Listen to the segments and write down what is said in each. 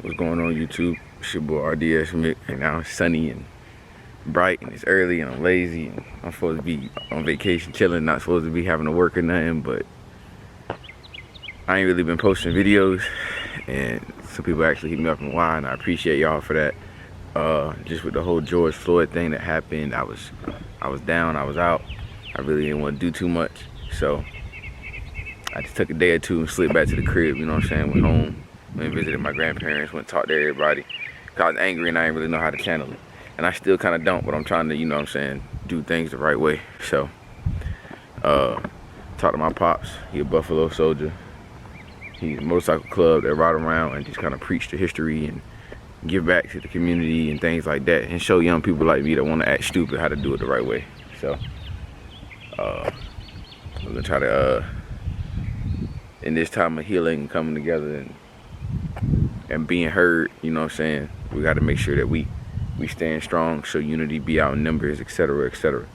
What's going on YouTube? It's your boy RDS Mick, and now it's sunny and bright and it's early and I'm lazy and I'm supposed to be on vacation chilling, not supposed to be having to work or nothing, but I ain't really been posting videos and some people actually hit me up and why, and I appreciate y'all for that. Just with the whole George Floyd thing that happened, I was down, I was out. I really didn't want to do too much, so I just took a day or two and slid back to the crib, you know what I'm saying? Went home, went and visited my grandparents, went and talked to everybody. Cause I was angry and I didn't really know how to channel it. And I still kind of don't, but I'm trying to, you know what I'm saying, do things the right way. So, talked to my pops. He a Buffalo soldier. He's a motorcycle club that ride around and just kind of preach the history and give back to the community and things like that, and show young people like me that want to act stupid how to do it the right way. So, we're gonna try to, in this time of healing and coming together and being heard, you know what I'm saying, we got to make sure that we stand strong, show unity, be out in numbers, etc., etc.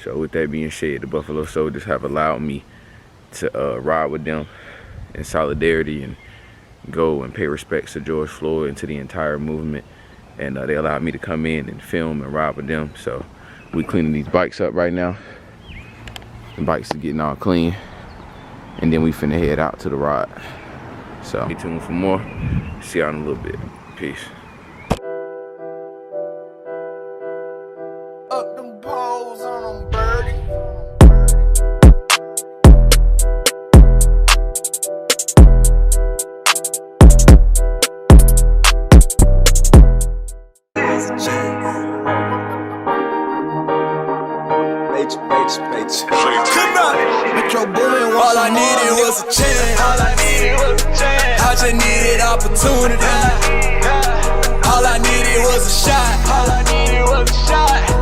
So with that being said, the Buffalo Soldiers have allowed me to ride with them in solidarity and go and pay respects to George Floyd and to the entire movement. And they allowed me to come in and film and ride with them. So we cleaning these bikes up right now. The bikes are getting all clean. And then we finna head out to the ride. So stay tuned for more. See y'all in a little bit. Peace. Up them poles on them, birdie. All I needed was a chance. I just needed opportunity. All I needed was a shot.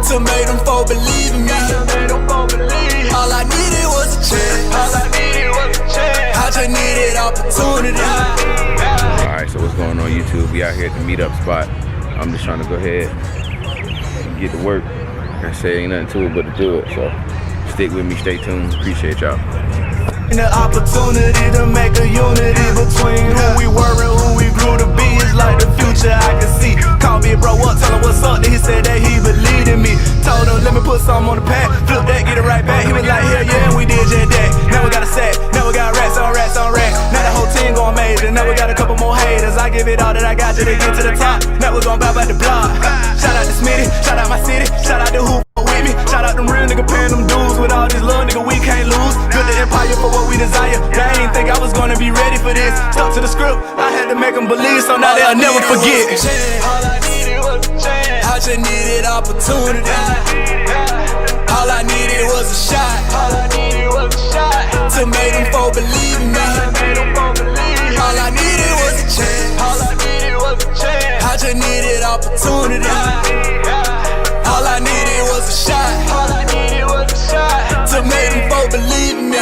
To make them folk believe in me. All I needed was a chance. I just needed opportunity. Alright, so what's going on YouTube? We out here at the meetup spot. I'm just trying to go ahead and get to work. Like I say, ain't nothing to it but to do it. So stick with me, stay tuned. Appreciate y'all. The opportunity to make a unity between who we were and who we grew to be. It's like the future I can see. Call me bro up, tell him what's up. Then he said that he believed in me. Told him let me put something on the pad. Flip that, get it right back. He was like, hell yeah, we did just that. Now we got a sack, now we got rats on rats on rats. Now the whole team going amazing. Now we got a couple more haters. I give it all that I got till they get to the top. Now we gon' bow by the block. Shout out to Smitty, shout out my city, shout out to who with me. Shout out them real nigga paying them dues. With all this love, nigga, we can't lose. Build the empire for what we desire. They ain't think I was gonna be ready for this. Stuck to the script, I had to make them believe, so now they'll never forget. All I needed was a chance. I just needed opportunity. All I needed was a shot. To make them folk believe in me. All I needed was a chance. I just needed opportunity. All I needed was a shot. To make them folk believe in me.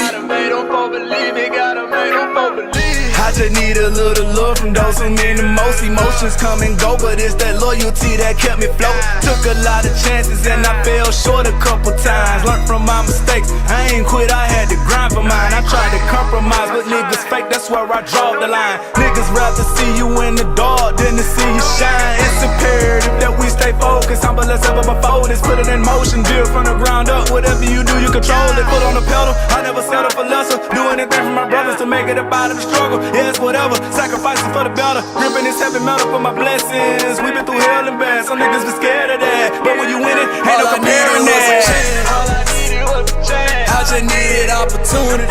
I just need a little love from those who mean the most. Emotions come and go, but it's that loyalty that kept me float. Took a lot of chances and I fell short a couple times. Learned from my mistakes, I ain't quit, I had to grind for mine. I tried to compromise, but niggas fake, that's where I draw the line. Niggas rather see you in the dark than to see you shine. It's imperative that we stay focused, humble as ever before. This put it in motion, build from the ground up. Whatever you do, you control it. Put on the pedal, I never settle for lesser. Do anything for my brothers to make it up out of the struggle. Yes, whatever, sacrificing for the better. Ripping this heavy metal for my blessings. We been through hell and back, some niggas been scared of that. But when you win it, ain't no comparing that. All I needed was a chance. I just needed opportunity.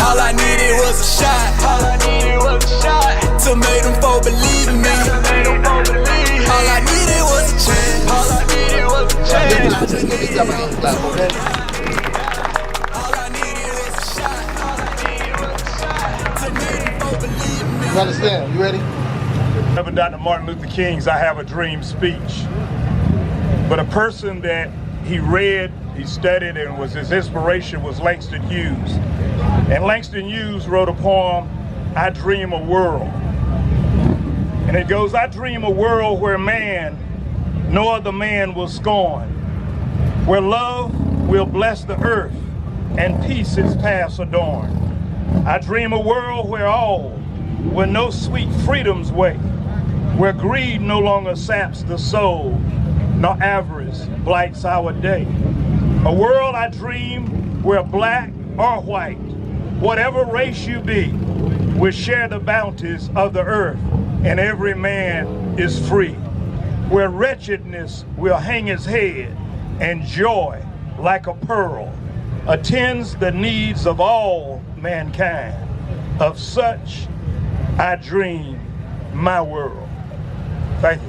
All I needed was a shot. To make them folk believe in me. All I needed was a chance. I just needed opportunity. You understand? You ready? Reverend Dr. Martin Luther King's I Have a Dream speech. But a person that he read, he studied, and was his inspiration was Langston Hughes. And Langston Hughes wrote a poem, I Dream a World. And it goes, I dream a world where man, no other man will scorn. Where love will bless the earth and peace its paths adorn. I dream a world where all where no sweet freedoms wait, where greed no longer saps the soul, nor avarice blights our day. A world I dream where black or white, whatever race you be, will share the bounties of the earth, and every man is free. Where wretchedness will hang his head, and joy, like a pearl, attends the needs of all mankind. Of such I dream my world. Thank you.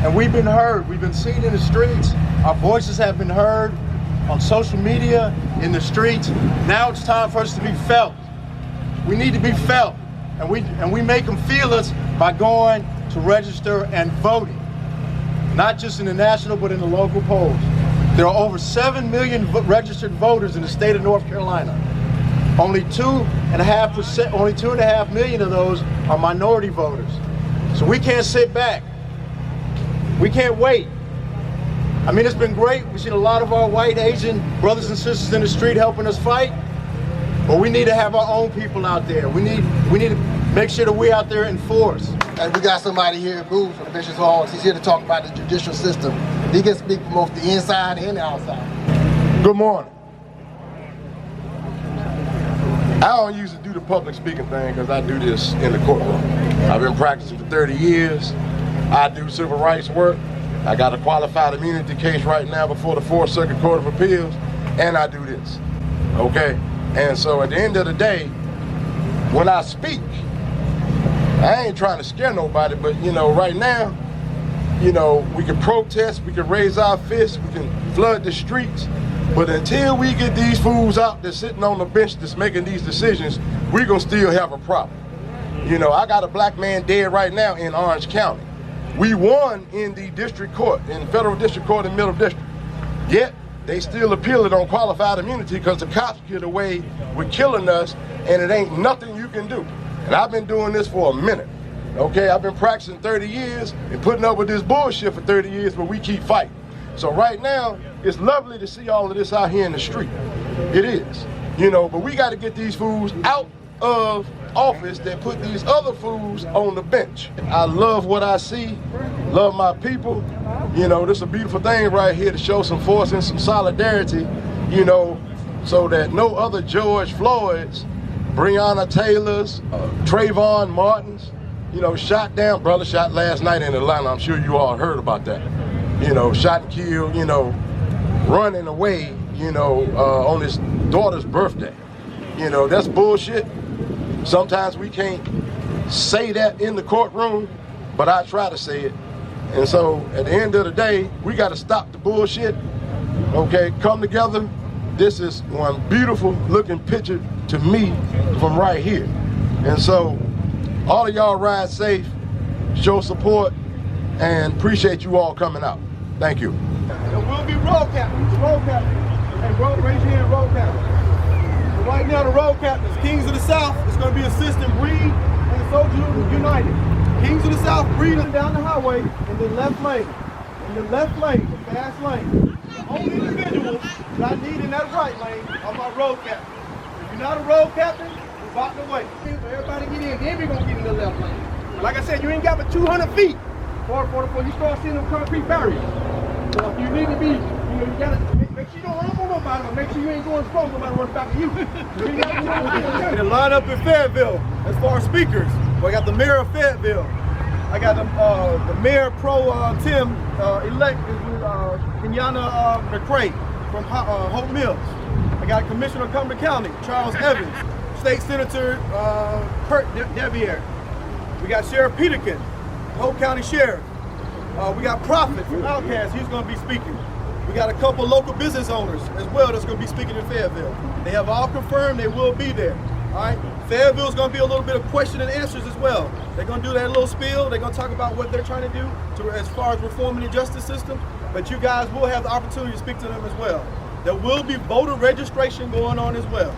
And we've been heard. We've been seen in the streets. Our voices have been heard on social media, in the streets. Now it's time for us to be felt. We need to be felt, and we make them feel us by going to register and voting, not just in the national, but in the local polls. There are over 7 million registered voters in the state of North Carolina. Only 2.5 million of those are minority voters. So we can't sit back. We can't wait. I mean, it's been great. We've seen a lot of our white, Asian brothers and sisters in the street helping us fight, but we need to have our own people out there. We need to make sure that we're out there in force. And we got somebody here, Boo from Bishop's Hall. He's here to talk about the judicial system. He can speak from both the inside and the outside. Good morning. I don't usually do the public speaking thing because I do this in the courtroom. I've been practicing for 30 years. I do civil rights work. I got a qualified immunity case right now before the 4th Circuit Court of Appeals, and I do this, okay? And so at the end of the day, when I speak, I ain't trying to scare nobody, but you know, right now, you know, we can protest, we can raise our fists, we can flood the streets, but until we get these fools out that's sitting on the bench that's making these decisions, we're gonna still have a problem. You know, I got a black man dead right now in Orange County. We won in the district court, in federal district court in middle district. Yet, they still appeal it on qualified immunity because the cops get away with killing us and it ain't nothing you can do. And I've been doing this for a minute, okay? I've been practicing 30 years and putting up with this bullshit for 30 years, but we keep fighting. So right now, it's lovely to see all of this out here in the street. It is, you know, but we gotta get these fools out of office that put these other fools on the bench. I love what I see, love my people. You know, this is a beautiful thing right here to show some force and some solidarity, you know, so that no other George Floyds, Breonna Taylors, Trayvon Martins, you know, shot down, brother shot last night in Atlanta. I'm sure you all heard about that. You know, shot and killed, you know, running away, you know, on his daughter's birthday. You know, that's bullshit. Sometimes we can't say that in the courtroom, but I try to say it. And so at the end of the day, we got to stop the bullshit, okay, come together. This is one beautiful looking picture to me from right here. And so all of y'all ride safe, show support, and appreciate you all coming out. Thank you. And we'll be road captains, and raise your hand, road captains. So right now the road captains, Kings of the South, is going to be assisting Breed and Soilders United. Kings of the South, Breed down the highway in the left lane. In the left lane, the fast lane. The only individuals that I need in that right lane are my road captains. If you're not a road captain, we're about to wait. So everybody get in, then we're going to get in the left lane. Like I said, you ain't got but 200 feet before you start seeing them concrete barriers. So if you need to be, you know, you gotta make sure you don't run over nobody, but make sure you ain't going slow, nobody runs back to you. And line up in Fayetteville as far as speakers. Well, I got the mayor of Fayetteville. I got the mayor pro Tim elect Kenyana McCray from Hope Mills. I got Commissioner of Cumberland County, Charles Evans. State Senator Kurt Devier. We got Sheriff Peterkin, Hope County Sheriff. We got Prophet from Outcast, he's going to be speaking. We got a couple local business owners as well that's going to be speaking in Fayetteville. They have all confirmed they will be there. All right, Fayetteville's going to be a little bit of question and answers as well. They're going to do that little spiel. They're going to talk about what they're trying to do as far as reforming the justice system. But you guys will have the opportunity to speak to them as well. There will be voter registration going on as well.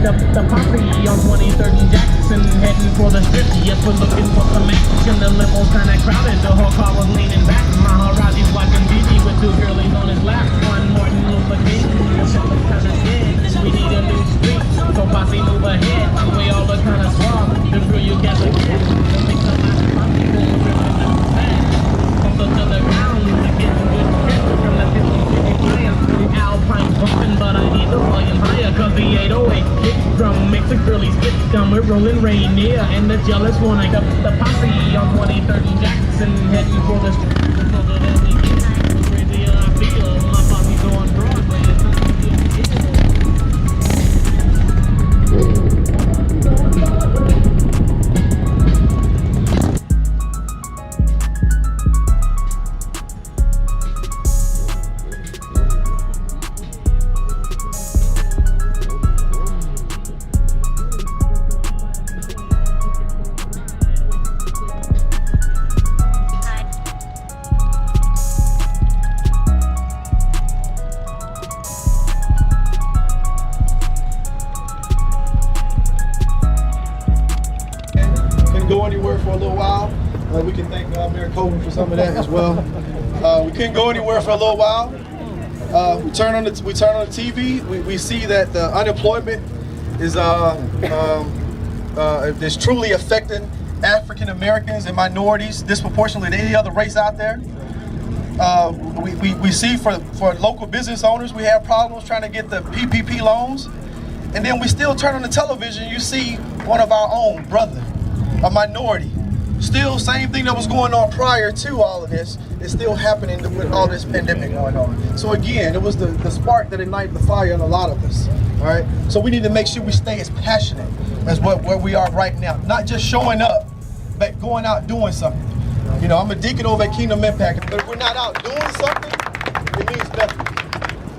up the posse on 2030 Jackson, heading for the 50th. We're looking for some action. The limo kinda crowded, the whole car was leaning back. Maharaji's watching TV with two girlies on his lap. One Martin Luther King, the public kinda dead. We need a new street, so posse move ahead. We all look kinda suave, the crew you get the kid. Make some nice posse boom, to the ground, to get a good grip from the 50-50 plan. Alpine bumping, but I need the volume higher, cause the 808 kick drum makes the girlies get scum. We're rolling Rainier, and the jealous one. I got the posse on 2030 Jackson, heading for the street. Crazy I feel, my posse's on Broadway. It's time to get it. Go anywhere for a little while. We can thank Mayor Coleman for some of that as well. We couldn't go anywhere for a little while. We turn on the TV. We see that the unemployment is truly affecting African Americans and minorities disproportionately to any other race out there. We see for local business owners, we have problems trying to get the PPP loans, and then we still turn on the television. You see one of our own brother, a minority. Still, same thing that was going on prior to all of this is still happening with all this pandemic going on. So again, it was the spark that ignited the fire in a lot of us. All right. So we need to make sure we stay as passionate as where we are right now. Not just showing up, but going out doing something. You know, I'm a deacon over at Kingdom Impact, but if we're not out doing something, it means nothing.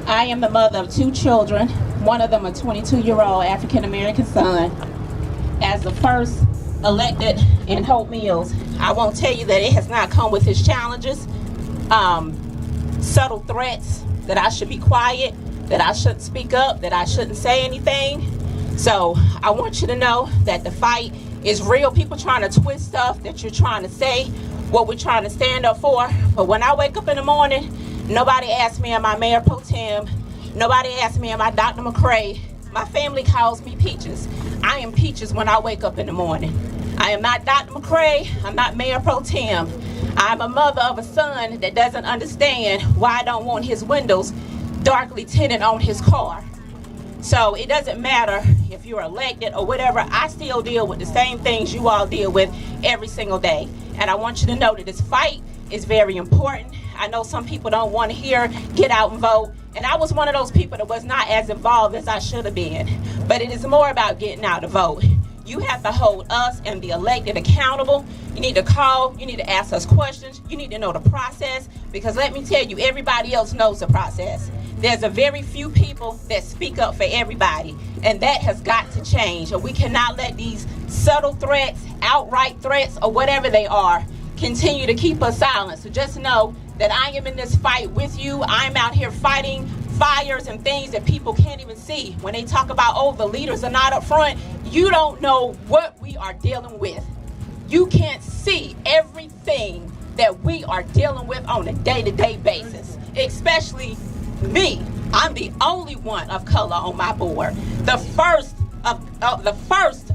I am the mother of 2 children. One of them a 22-year-old African American son. As the first elected in Hope Mills, I won't tell you that it has not come with its challenges, subtle threats that I should be quiet, that I shouldn't speak up, that I shouldn't say anything. So I want you to know that the fight is real. People trying to twist stuff that you're trying to say, what we're trying to stand up for. But when I wake up in the morning, nobody asks me, am I Mayor Pro Tem? Nobody asks me, am I Dr. McCray? My family calls me Peaches. I am Peaches when I wake up in the morning. I am not Dr. McCray. I'm not Mayor Pro Tem. I'm a mother of a son that doesn't understand why I don't want his windows darkly tinted on his car. So it doesn't matter if you're elected or whatever, I still deal with the same things you all deal with every single day. And I want you to know that this fight is very important. I know some people don't want to hear get out and vote. And I was one of those people that was not as involved as I should have been. But it is more about getting out to vote. You have to hold us and the elected accountable. You need to call, you need to ask us questions, you need to know the process, because let me tell you, everybody else knows the process. There's a very few people that speak up for everybody, and that has got to change. And we cannot let these subtle threats, outright threats, or whatever they are, continue to keep us silent. So just know that I am in this fight with you. I'm out here fighting fires and things that people can't even see. When they talk about, oh, the leaders are not up front, you don't know what we are dealing with. You can't see everything that we are dealing with on a day-to-day basis, especially me. I'm the only one of color on my board, the first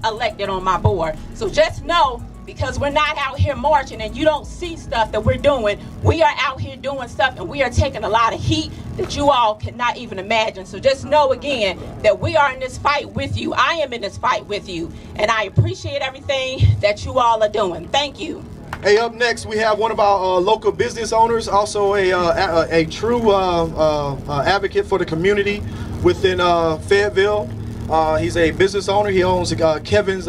elected on my board. So just know, because we're not out here marching and you don't see stuff that we're doing, we are out here doing stuff and we are taking a lot of heat that you all cannot even imagine. So just know again that we are in this fight with you. I am in this fight with you, and I appreciate everything that you all are doing. Thank you. Hey, up next we have one of our local business owners, also a true advocate for the community within Fayetteville. He's a business owner. He owns Kevin's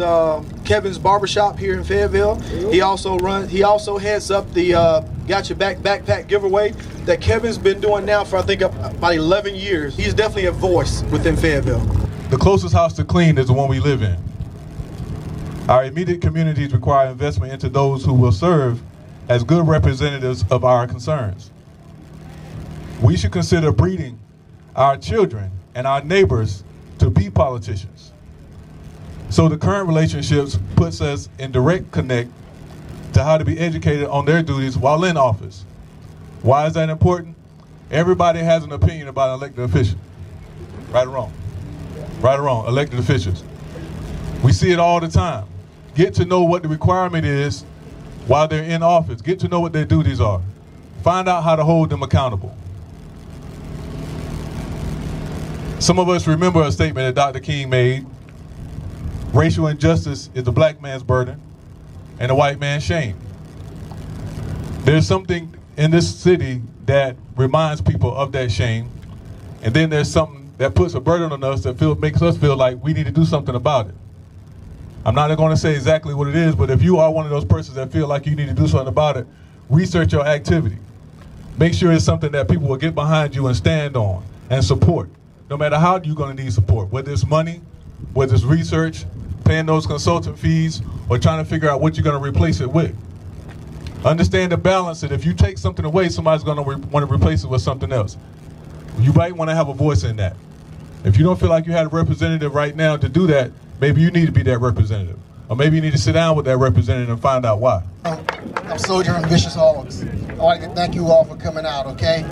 Barbershop here in Fayetteville. He also heads up the Got Your Back backpack giveaway that Kevin's been doing now for I think about 11 years. He's definitely a voice within Fayetteville. The closest house to clean is the one we live in. Our immediate communities require investment into those who will serve as good representatives of our concerns. We should consider breeding our children and our neighbors to be politicians. So the current relationships puts us in direct connect to how to be educated on their duties while in office. Why is that important? Everybody has an opinion about an elected official. Right or wrong? Right or wrong, elected officials. We see it all the time. Get to know what the requirement is while they're in office. Get to know what their duties are. Find out how to hold them accountable. Some of us remember a statement that Dr. King made. Racial injustice is the black man's burden and the white man's shame. There's something in this city that reminds people of that shame, and then there's something that puts a burden on us that makes us feel like we need to do something about it. I'm not going to say exactly what it is, but if you are one of those persons that feel like you need to do something about it, research your activity. Make sure it's something that people will get behind you and stand on and support. No matter how you're going to need support, whether it's money, whether it's research, paying those consultant fees, or trying to figure out what you're going to replace it with. Understand the balance that if you take something away, somebody's going to want to replace it with something else. You might want to have a voice in that. If you don't feel like you had a representative right now to do that, maybe you need to be that representative. Or maybe you need to sit down with that representative and find out why. I'm Soldier and Vicious Hogs. I'd like to thank you all for coming out, okay?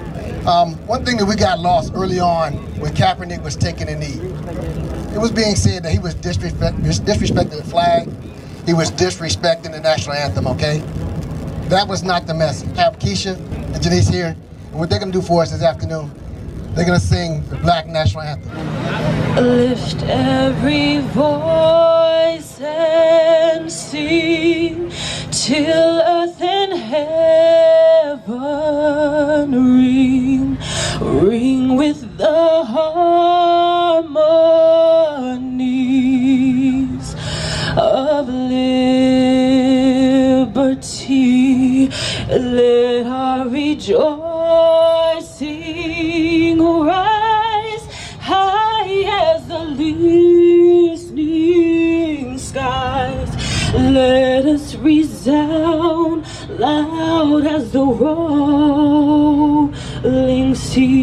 One thing that we got lost early on when Kaepernick was taking a knee, it was being said that he was disrespecting the flag, he was disrespecting the national anthem, okay? That was not the message. I have Keisha and Janice here, and what they're gonna do for us this afternoon, they're gonna sing the Black National Anthem. Lift every voice and sing till earth and heaven ring, ring with the harmonies of liberty. Let our rejoicing rise high as the listening skies. Let us resound loud as the rolling sea.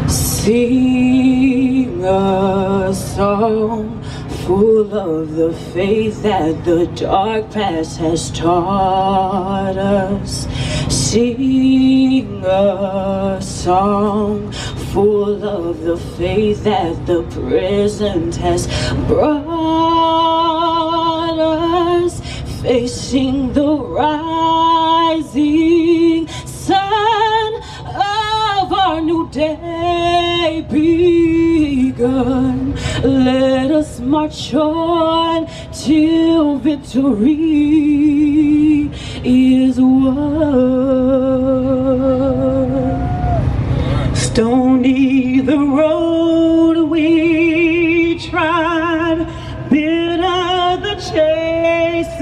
Sing a song full of the faith that the dark past has taught us. Sing sing a song full of the faith that the present has brought us, facing the rising sun of our new day begun. Let us march on till victory is won. Stony the road we trod, bitter the chastening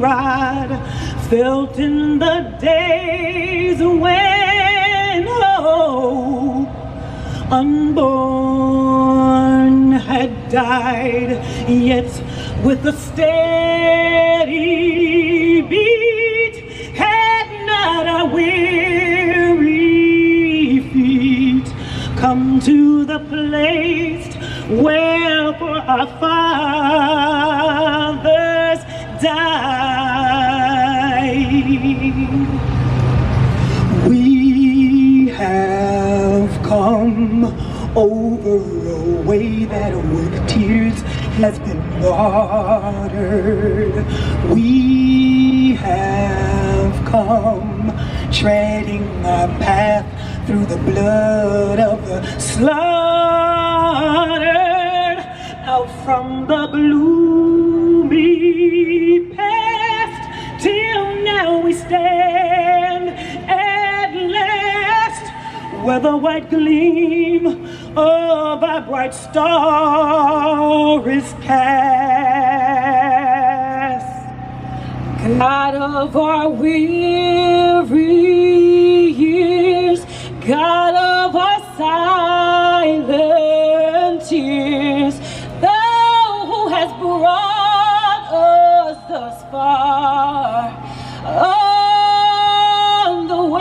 rod, felt in the days when hope unborn had died, yet with a steady beat had not our weary feet come to the place where for our fathers died. We have come over a way that with tears has been watered. We have come treading our path through the blood of the slaughtered, out from the gloomy past till now we stand at last, where the white gleam of our bright star is cast. God of our weary years, God of our silent tears, Thou who has brought us thus far on the way,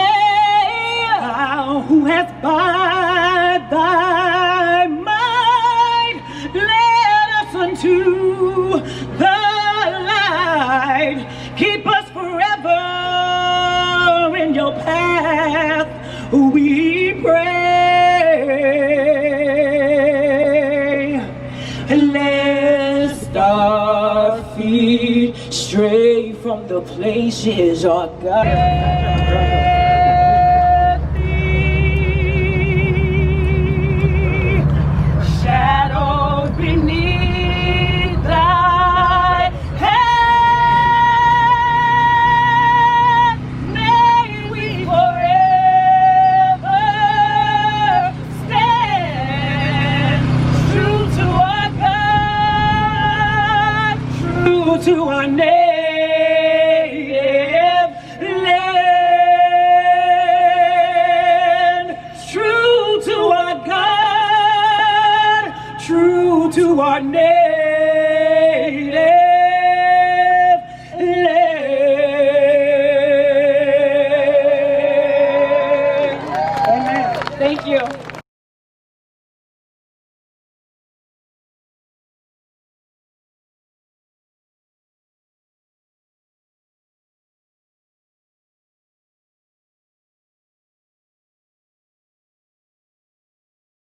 Thou who hast by Thy might led us unto the light. Keep us forever in your path, we pray. Lest our feet stray from the places our God. Shadows beneath Thy hand, may we forever stand true to our God, true to our native land, true to our God, true to our native land. Amen. Thank you.